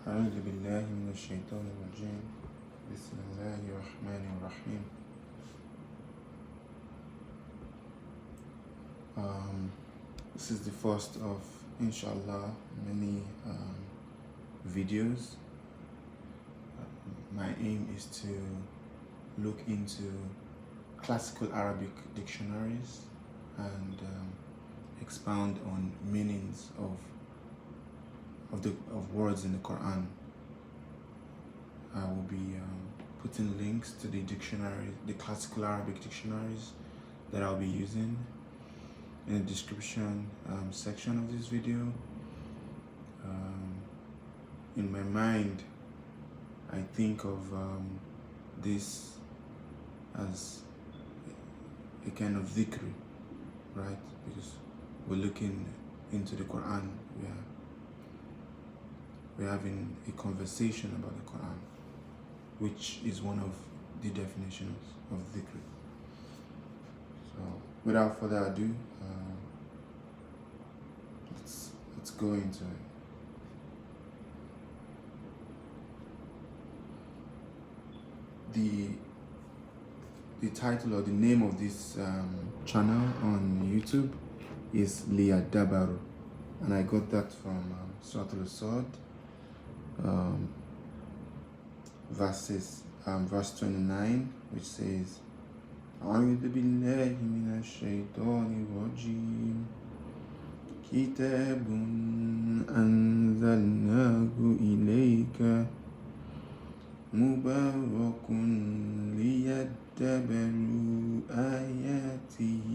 أعوذ بالله من الشيطان الرجيم بسم الله الرحمن الرحيم. This is the first of, inshallah, many videos. My aim is to look into classical Arabic dictionaries and expound on meanings of words in the Quran. I will be putting links to the dictionaries, the classical Arabic dictionaries that I'll be using in the description section of this video. In my mind, I think of this as a kind of dhikr, right? Because we're looking into the Quran, we're having a conversation about the Quran, which is one of the definitions of dhikr. So, without further ado, let's go into it. The title or the name of this channel on YouTube is Dabaru, and I got that from suratul, verse 29, which says, أعوذ بالله من الشيطان الرجيم كتاب أنزلناه إليك مبارك ليدبروا آياته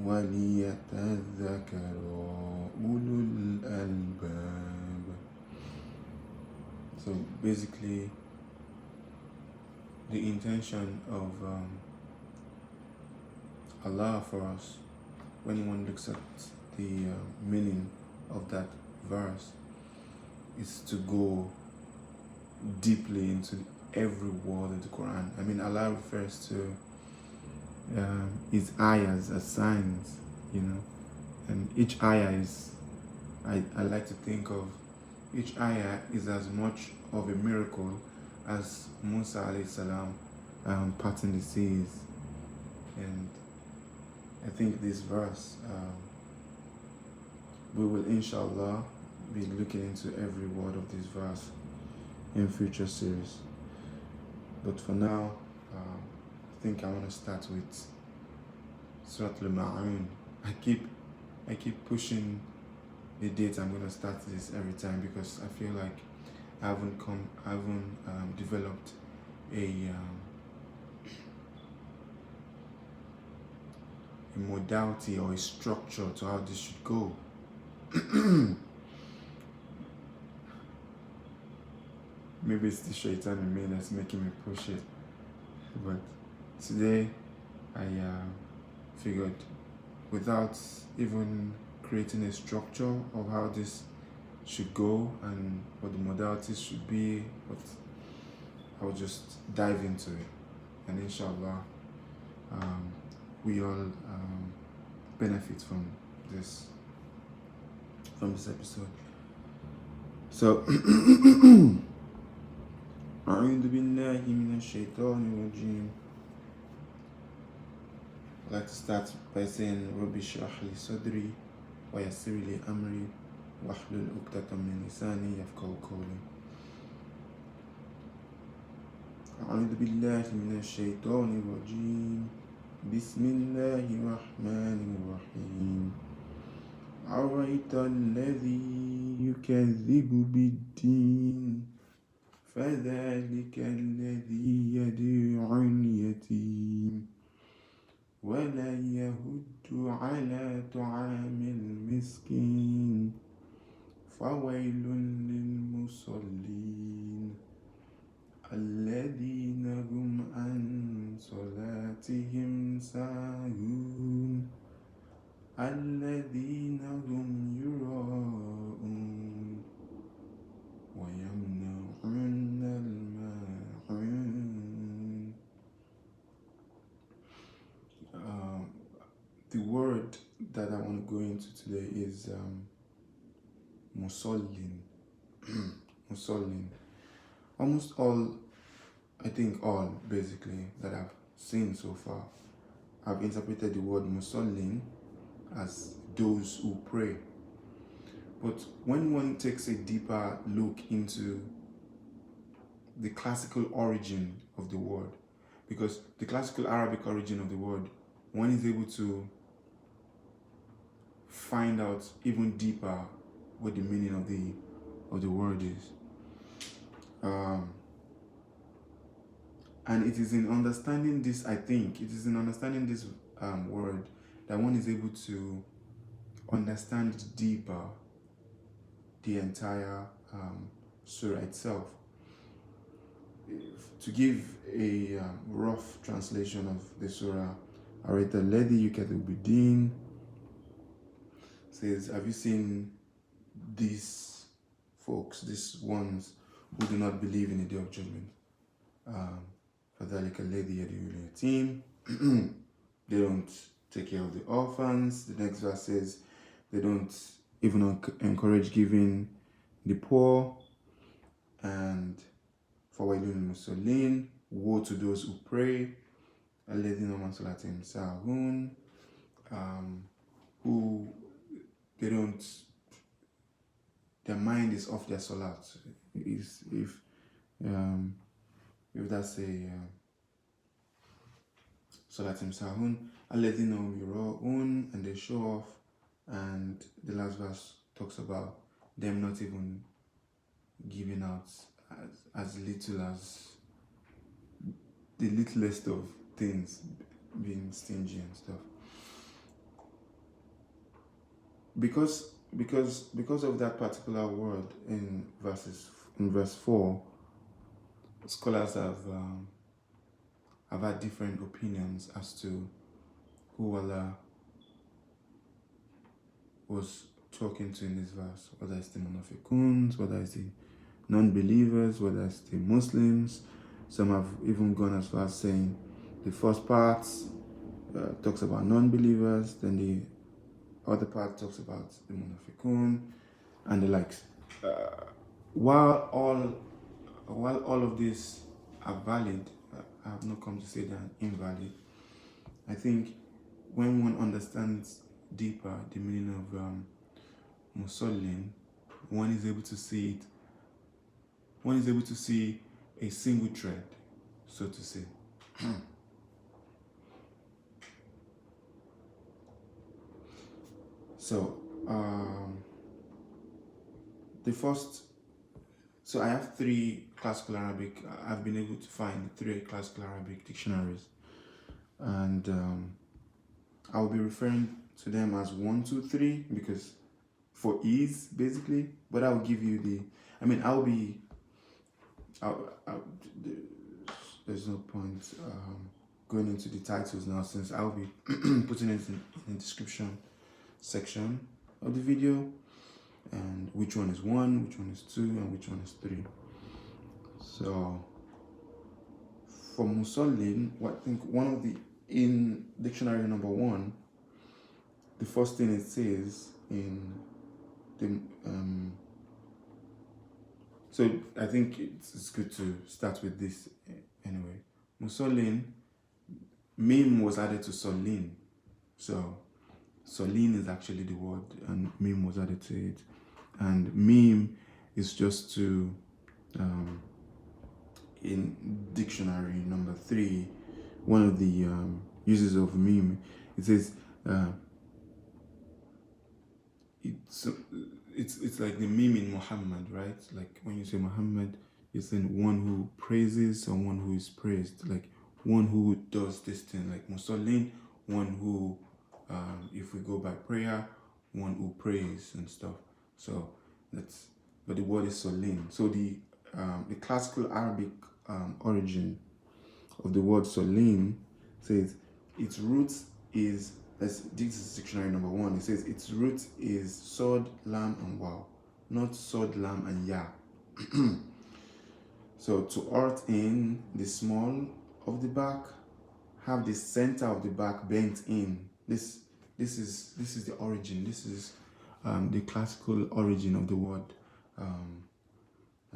وليتذكر أولو الألباب. So basically, the intention of Allah for us, when one looks at the meaning of that verse, is to go deeply into every word of the Quran. I mean, Allah refers to his ayahs as signs, and each ayah is, I like to think of each ayah is as much of a miracle as Musa alayhi salam parting the seas. And I think this verse, we will inshallah be looking into every word of this verse in future series. But for now, I think I want to start with suratul maun. I keep pushing the date I'm going to start this every time because I feel like I haven't developed a modality or a structure to how this should go. Maybe it's the shaitan in me that's making me push it, but today I figured, without even creating a structure of how this should go and what the modalities should be, but I'll just dive into it, and inshallah we all benefit from this episode. So أعوذ بالله من الشيطان الرجيم. I'd like to start by saying رب اشرح لي صدري ويسر لي أمري واحلل عقدة من لساني يفقهوا قولي. أعوذ بالله من الشيطان الرجيم بسم الله الرحمن الرحيم. أرأيت الذي يكذب بالدين فذلك الذي يدعو اليتيم ولا يهد على طعام المسكين فويل للمصلين الذين هم عن صلاتهم ساهون الذين هم يراءون ويمنعون الماعون. The word that I want to go into today is musalin. musalin. Almost all, I think all basically that I've seen so far, I've interpreted the word musalin as those who pray. But when one takes a deeper look into the classical origin of the word, because the classical Arabic origin of the word, one is able to find out even deeper what the meaning of the word is. And it is in understanding this, I think, it is in understanding this word that one is able to understand deeper the entire surah itself. To give a rough translation of the surah, Arayta alladhi yukadhibu bid-din says, have you seen these folks, these ones who do not believe in the day of judgment? فَذَلِكَ الَّذِي يَدْعُو الْيَتِيمَ. They don't take care of the orphans. The next verse says they don't even encourage giving the poor. And فَوَيْلٌ لِلْمُصَلِّينَ, woe to those who pray. الَّذِينَ هُمْ عَنْ صَلَاتِهِمْ سَاهُونَ, who they don't, their mind is off their salat. If that's a salatim sahun, alladhina hum yura'un, and they show off. And the last verse talks about them not even giving out as little as the littlest of things, being stingy and stuff. Because of that particular word in verse 4, scholars have had different opinions as to who Allah was talking to in this verse, whether it's the munafiquns, whether it's the non-believers, whether it's the Muslims. Some have even gone as far as saying the first part talks about non-believers, then the other part talks about the munafiqun and the likes. While all of these are valid, I have not come to say they're invalid. I think when one understands deeper the meaning of musallin, one is able to see it. One is able to see a single thread, so to say. So, so I have 3 classical Arabic. I've been able to find 3 classical Arabic dictionaries, and I'll be referring to them as 1, 2, 3 because for ease, basically. But I'll give you there's no point going into the titles now, since I'll be putting it in the description section of the video, and which one is 1, which one is 2, and which one is 3. So for musallin, I think one of the, in dictionary number 1, the first thing it says in the so I think it's good to start with this anyway. Musallin, mim was added to solin, so solin is actually the word, and mim was added to it. And mim is just to, in dictionary number 3, one of the uses of mim, it says it's like the mim in Muhammad, right? Like when you say Muhammad, you're saying one who praises someone who is praised, like one who does this thing, like musallin, one who if we go by prayer, one who prays and stuff. So that's, but the word is solin. So the classical Arabic origin of the word solin says its root is, this is dictionary number 1. It says its root is sod, lam, and waw, not sod, lam, and ya. So to earth in the small of the back, have the center of the back bent in. This is the origin. This is the classical origin of the word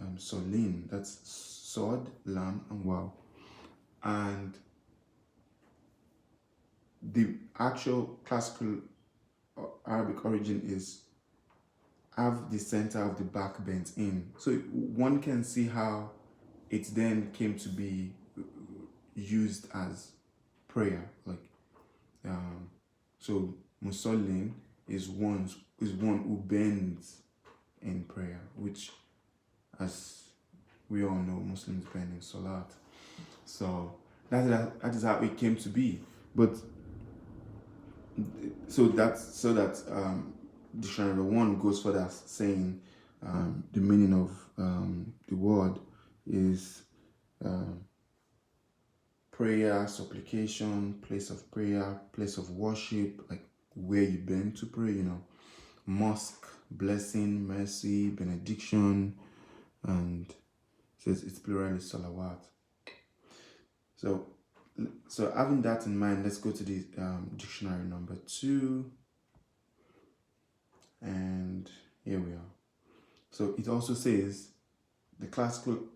musalin. That's sod, lam, and wow. And the actual classical Arabic origin is have the center of the back bent in. So one can see how it then came to be used as prayer. Like so musallin is one who bends in prayer, which, as we all know, Muslims bend in salat. So that is how it came to be. But so that dictionary one goes further, saying the meaning of the word is prayer, supplication, place of prayer, place of worship, like where you bend to pray, mosque, blessing, mercy, benediction, and it says it's plural is salawat. So having that in mind, let's go to the dictionary number 2, and here we are. So it also says the classical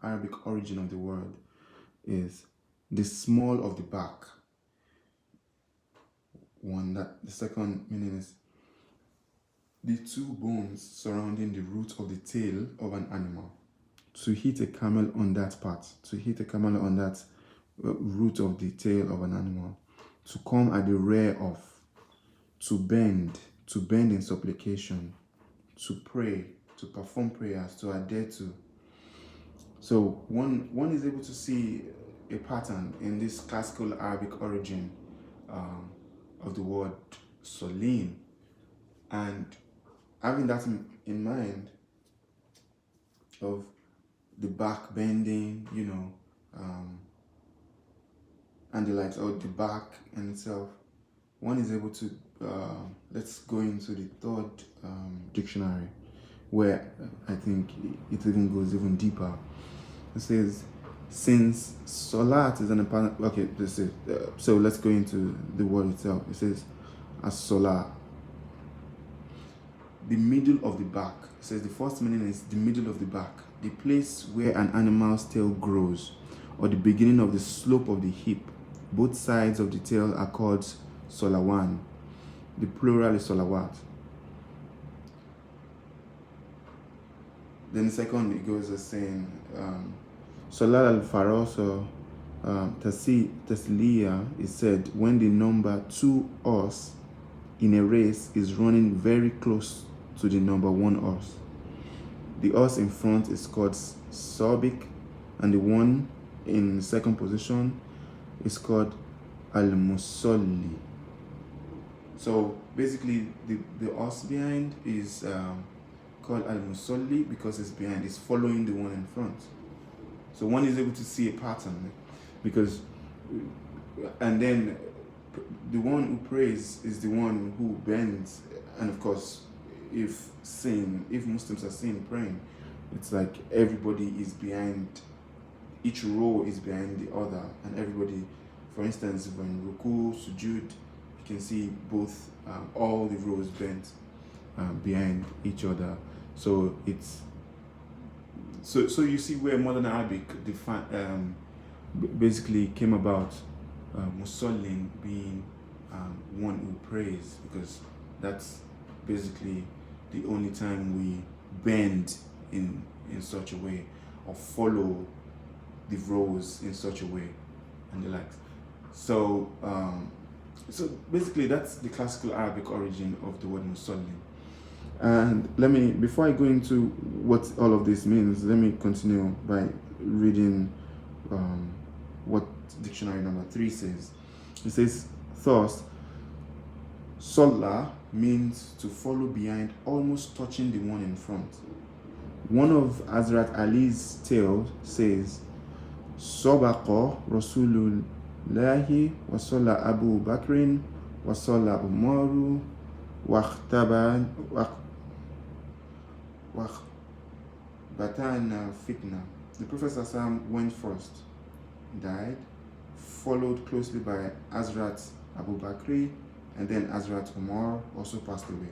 Arabic origin of the word is the small of the back. The second meaning is the 2 bones surrounding the root of the tail of an animal. To hit a camel on that part, root of the tail of an animal. To come at the rear of, to bend in supplication, to pray, to perform prayers, to adhere to. So one is able to see a pattern in this classical Arabic origin of the word salim, and having that in mind of the back bending, and the likes, or the back in itself, one is able to let's go into the third dictionary, where I think it even goes even deeper. It says, since salat is an important, okay, this is so let's go into the word itself. It says as-salat, the middle of the back. It says the first meaning is the middle of the back, the place where an animal's tail grows, or the beginning of the slope of the hip. Both sides of the tail are called salawan. The plural is salawat. Then the second, it goes as saying Salat al-Faroso Tasliya is said when the number 2 horse in a race is running very close to the number 1 horse. The horse in front is called Sabik, and the one in second position is called Al-Musalli. So basically the horse behind is called Al-Musalli because it's behind, it's following the one in front. So one is able to see a pattern, because, and then the one who prays is the one who bends. And of course, if Muslims are seen praying, it's like everybody is behind, each row is behind the other, and everybody, for instance, when ruku, sujud, you can see both, all the rows bent behind each other. So it's so you see where modern Arabic basically came about, musallin being one who prays, because that's basically the only time we bend in such a way, or follow the rows in such a way, and the likes. So so basically that's the classical Arabic origin of the word musallin. And before I go into what all of this means, let me continue by reading what dictionary number 3 says. It says, thus, Salah means to follow behind, almost touching the one in front. One of Hazrat Ali's tales says, Sabaqa Rasulullahi wa Salla Abu Bakrin wa Salla Umaru wa Batana Fitna. The Prophet ﷺ went first, died, followed closely by Hazrat Abu Bakr, and then Hazrat Umar also passed away,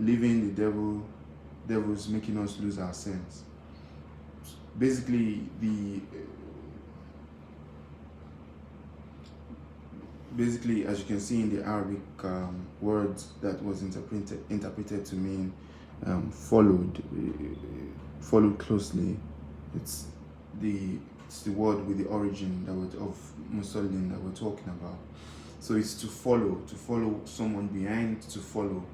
leaving the devil devils making us lose our sense. Basically, as you can see in the Arabic words that was interpreted to mean followed closely. It's the word with the origin of musalin that we're talking about. So it's to follow someone behind, to follow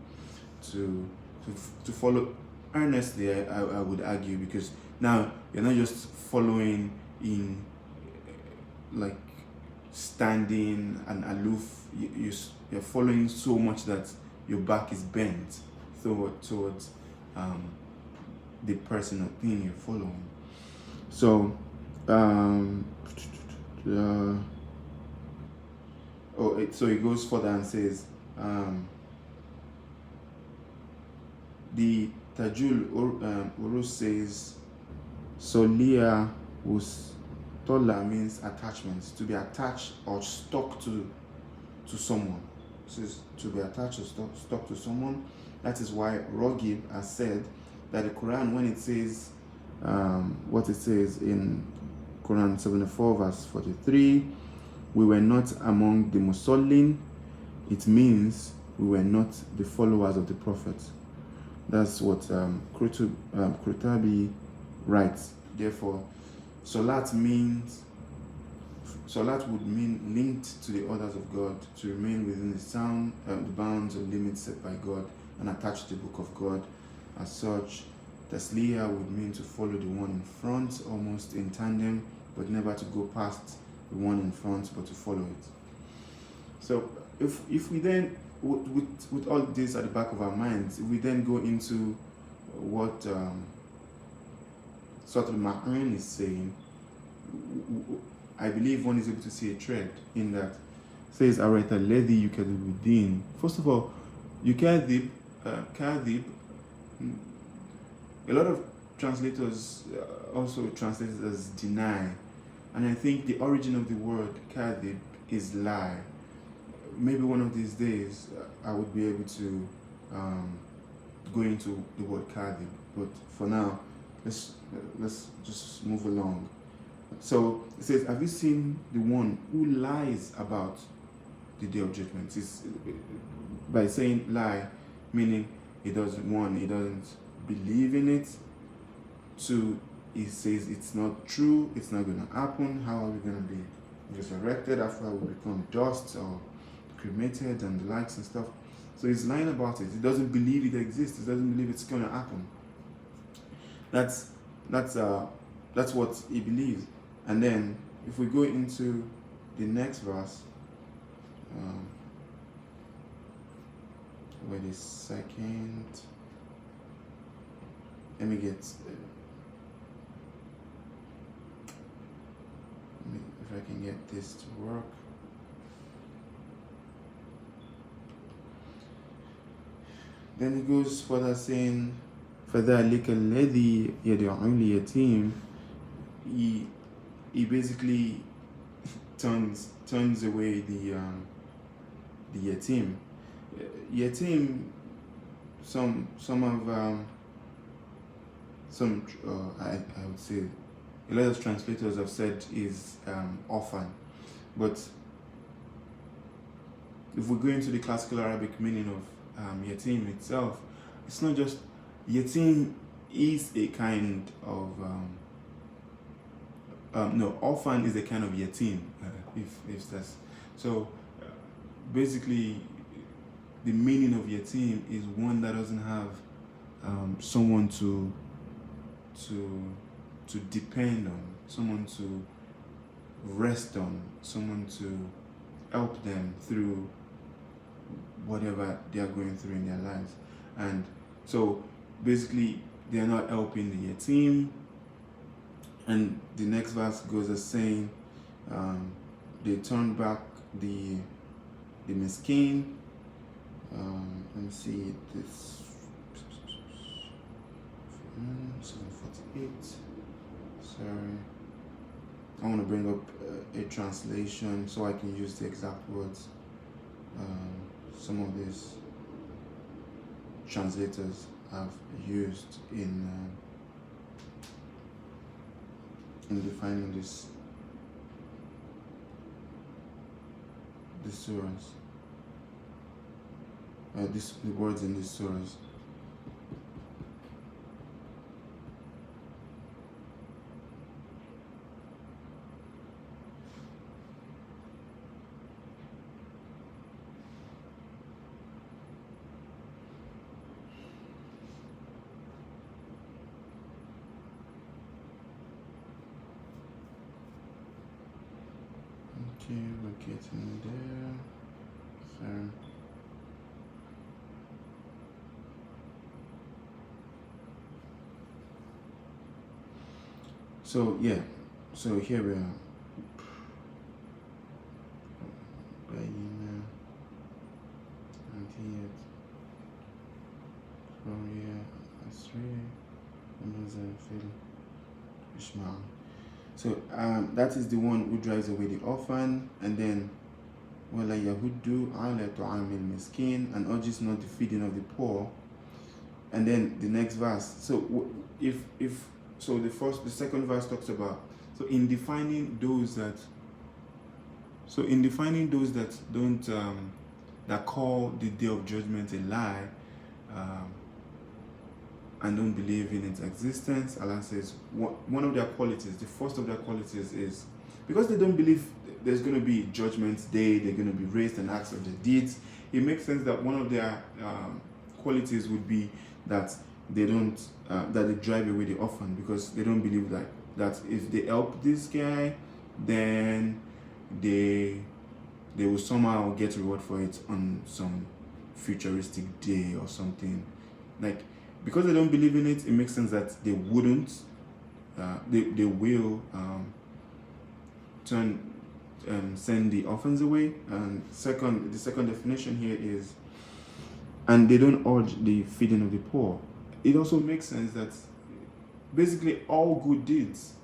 earnestly. I would argue, because now you're not just following in like standing and aloof. You're following so much that your back is bent towards the person or thing you're following. So so it goes further and says the Tajul Urus says Solia Tola means attachments, to be attached or stuck to someone. It says to be attached or stuck to someone. That is why Rogib has said that the Quran, when it says what it says in Quran 74 verse 43, we were not among the Musallin, it means we were not the followers of the Prophet. That's what Qurtubi writes. Therefore, Salat would mean linked to the orders of God, to remain within the bounds or limits set by God and attached to the book of God. As such, Tasliya would mean to follow the one in front, almost in tandem, but never to go past the one in front, but to follow it. So if we then, with all this at the back of our minds, if we then go into what suratul maun is saying, I believe one is able to see a thread in that. It says, Arayta alladhi yukadhibu bid-din. First of all, kadhib, a lot of translators also translate it as deny. And I think the origin of the word kadhib is lie. Maybe one of these days I would be able to go into the word kadhib. But for now, let's just move along. So it says, have you seen the one who lies about the day of judgment? It's by saying lie, meaning he doesn't believe in it. Two, he says it's not true, it's not going to happen. How are we going to be resurrected after we become dust or cremated and the likes and stuff? So he's lying about it. He doesn't believe it exists. He doesn't believe it's going to happen. That's what he believes. And then if we go into the next verse, wait a second. Let me get if I can get this to work. Then he goes further saying, فَذَلِكَ الَّذِي يَدْعُ الْيَتِيمَ. He basically turns away the yatim. Yatim, I would say a lot of translators have said is orphan, but if we go into the classical Arabic meaning of yatim itself, it's not just yatim is a kind of orphan is a kind of yatim, if that's so. Basically, the meaning of yatim is one that doesn't have someone to depend on, someone to rest on, someone to help them through whatever they are going through in their lives. And so basically they are not helping the yatim. And the next verse goes as saying, they turn back the miskin. Let me see this. 748. Sorry, I want to bring up a translation so I can use the exact words. Some of these translators have used in defining this surahs, the words in these surahs. Okay, we're getting there. So, yeah, so here we are. So that is the one who drives away the orphan, and then وَلَا يَهُدُّ عَلَى طَعَامِ الْمِسْكِينِ, and urges not the feeding of the poor. And then the next verse. So the second verse talks about, in defining those that don't that call the day of judgment a lie, and don't believe in its existence, Allah says one of their qualities, the first of their qualities, is because they don't believe there's going to be judgment day, they're going to be raised and asked of their deeds. It makes sense that one of their qualities would be that they don't that they drive away the orphan, because they don't believe that if they help this guy, then they will somehow get reward for it on some futuristic day or something. Like, because they don't believe in it, it makes sense that they wouldn't they will send the orphans away. And the second definition here is, and they don't urge the feeding of the poor. It also makes sense that basically all good deeds,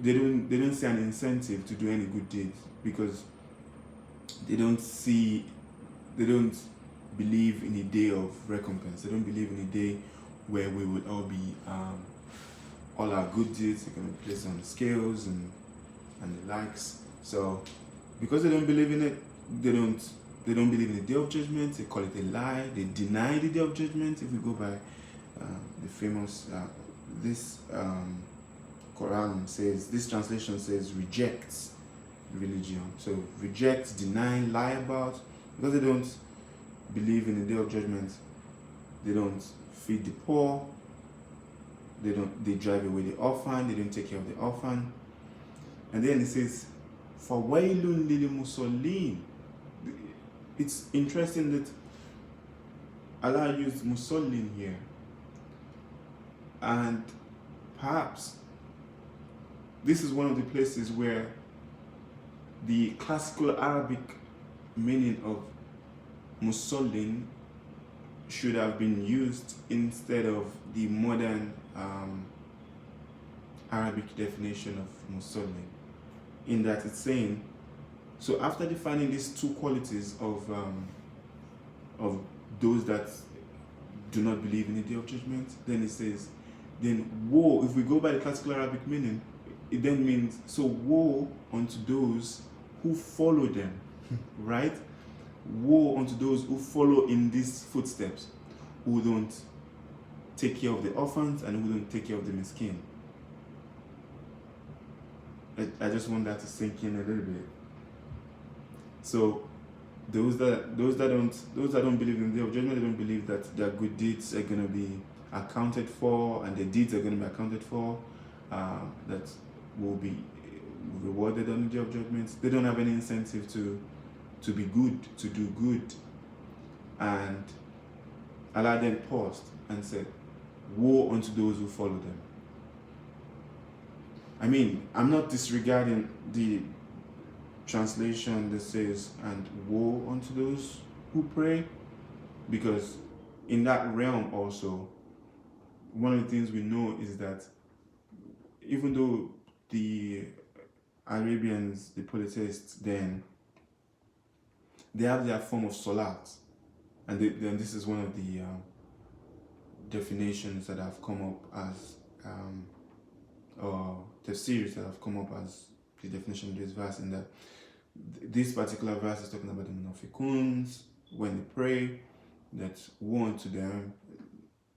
they don't see an incentive to do any good deeds, because they don't believe in a day of recompense. They don't believe in a day where we would all be all our good deeds are going to be placed on scales and the likes. So because they don't believe in it, they don't believe in the day of judgment. They call it a lie. They deny the day of judgment. If we go by the famous this Quran says, this translation says rejects religion. So reject, deny, lie about, because they don't believe in the day of judgment. They don't feed the poor. They drive away the orphan. They don't take care of the orphan. And then it says, فَوَيْلٌ لِلْمُصَلِّينَ. It's interesting that Allah used musallin here, and perhaps this is one of the places where the classical Arabic meaning of musallin should have been used instead of the modern Arabic definition of musallin, in that it's saying, so after defining these two qualities of those that do not believe in the day of judgment, then it says, then woe, if we go by the classical Arabic meaning, it then means, so woe unto those who follow them, right? Woe unto those who follow in these footsteps, who don't take care of the orphans and who don't take care of the miskin. I just want that to sink in a little bit. So those that don't believe in the day of judgment, they don't believe that their good deeds are going to be accounted for, and their deeds are going to be accounted for, that will be rewarded on the day of judgment. They don't have any incentive to be good, to do good. And Allah then paused and said, woe unto those who follow them. I mean, I'm not disregarding the translation that says, and woe unto those who pray, because in that realm also, one of the things we know is that even though the Arabians, the polytheists, then they have their form of salat, and then this is one of definitions that have come up as or the series that have come up as the definition of this verse, in that this particular verse is talking about the munafiquns when they pray, that woe unto them.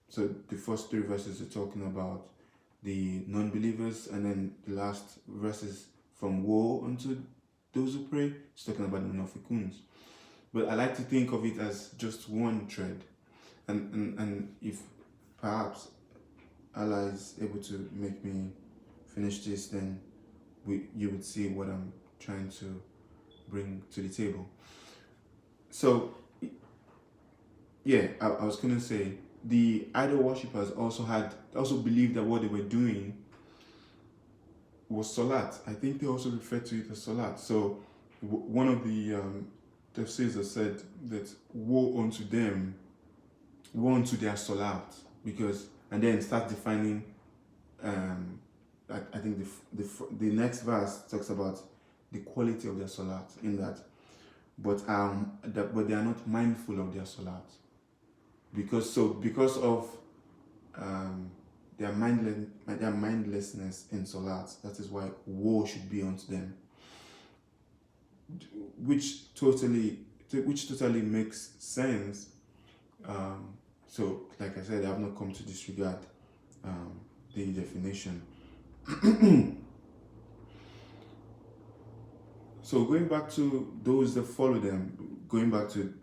So the first three verses are talking about the non-believers, and then the last verses from woe unto those who pray, it's talking about the munafiquns. But I like to think of it as just one thread, and if perhaps Allah is able to make me finish this, then you would see what I'm trying to bring to the table. So yeah, I was gonna say the idol worshippers also believed that what they were doing was salat. I think they also referred to it as salat. So one of the tafsirs said that woe unto them, woe unto their salat, because, and then start defining. I think the next verse talks about the quality of their salat, in that, but they are not mindful of their salat, because of their mindlessness in salat. That is why woe should be unto them, which totally makes sense. So like I said, I have not come to disregard the definition. So going back to those that follow them, going back to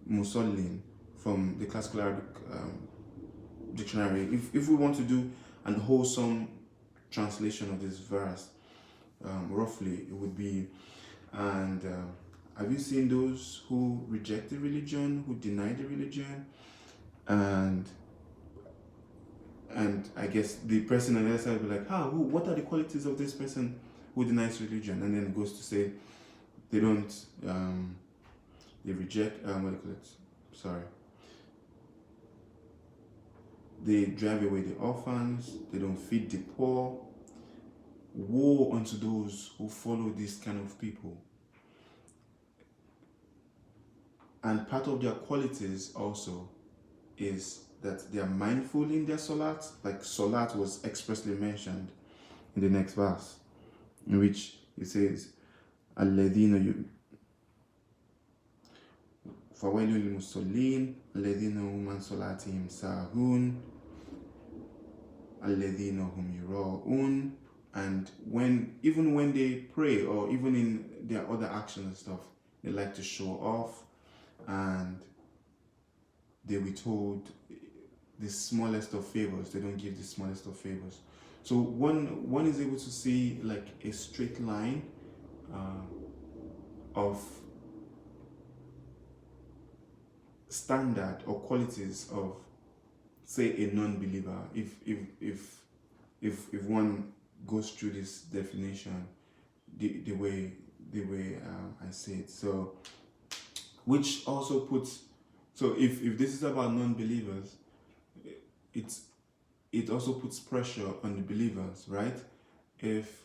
musalin from the classical Arabic dictionary, if we want to do an wholesome translation of this verse, roughly it would be, and have you seen those who reject the religion, who deny the religion, and I guess the person on the other side will be like, what are the qualities of this person who denies religion? And then it goes to say they don't, they reject, what do you call it? Sorry. They drive away the orphans, they don't feed the poor. Woe unto those who follow this kind of people. And part of their qualities also is that they are mindful in their salat, like salat was expressly mentioned in the next verse, in which it says, الَّذِينَ فَوَيْلٌ لِلْمُصَلِّينَ الَّذِينَ هُمْ عَنْ صَلَاتِهِمْ سَاهُونَ الَّذِينَ هُمْ يُرَاءُونَ. And even when they pray, or even in their other actions and stuff, they like to show off, and they withhold the smallest of favors. They don't give the smallest of favors. So one is able to see like a straight line of standard or qualities of, say, a non-believer. If one goes through this definition, the way I say it. So, which also puts, so if this is about non-believers, it also puts pressure on the believers, right? If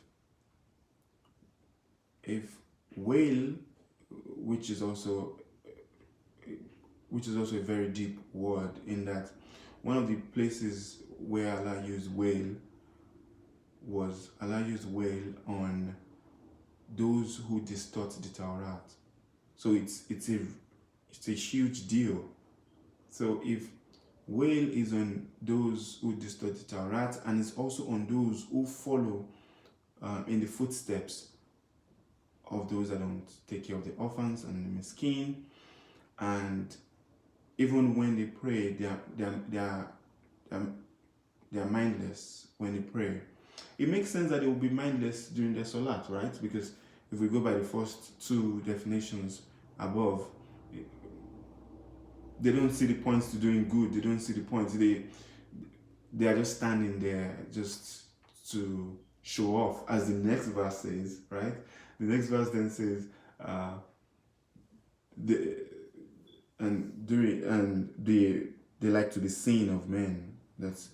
whale, which is also a very deep word, in that one of the places where Allah used whale on those who distort the Torah. So it's a huge deal. So if whale is on those who distort the Torah, and it's also on those who follow in the footsteps of those that don't take care of the orphans and the miskin, and even when they pray, they're mindless when they pray. It makes sense that they will be mindless during their salat, right? Because if we go by the first two definitions above, they don't see the points to doing good. They don't see the points. They are just standing there just to show off, as the next verse says, right? The next verse then says, they like to be seen of men. That's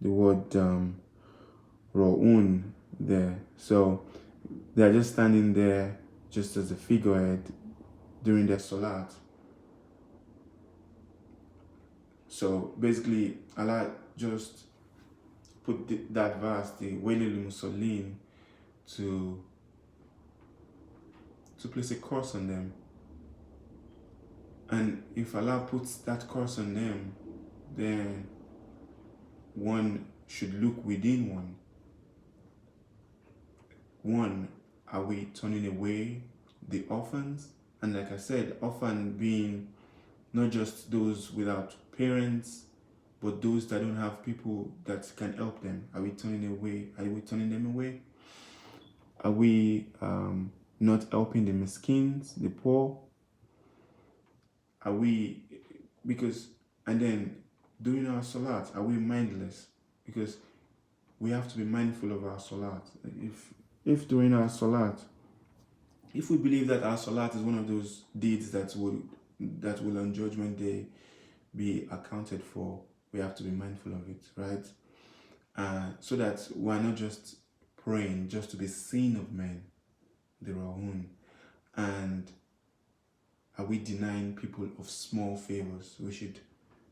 the word ra'un there. So they are just standing there just as a figurehead during their salat. So basically, Allah just put that verse, the Wailul Musalin, to place a curse on them. And if Allah puts that curse on them, then one should look within one. One, are we turning away the orphans? And like I said, orphan being not just those without parents, but those that don't have people that can help them. Are we turning away? Are we turning them away? Are we not helping the miskins, the poor? Are we, because, and then during our salat, are we mindless? Because we have to be mindful of our salat. If during our salat, if we believe that our salat is one of those deeds that will on Judgment Day be accounted for, we have to be mindful of it, right? So that we're not just praying just to be seen of men, the Rahun. And are we denying people of small favors? We should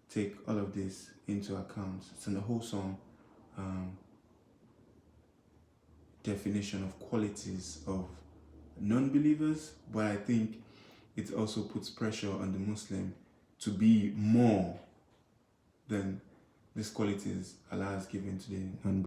take all of this into account. It's in the whole song definition of qualities of non-believers, but I think it also puts pressure on the Muslim to be more than these qualities Allah has given to the non-believers.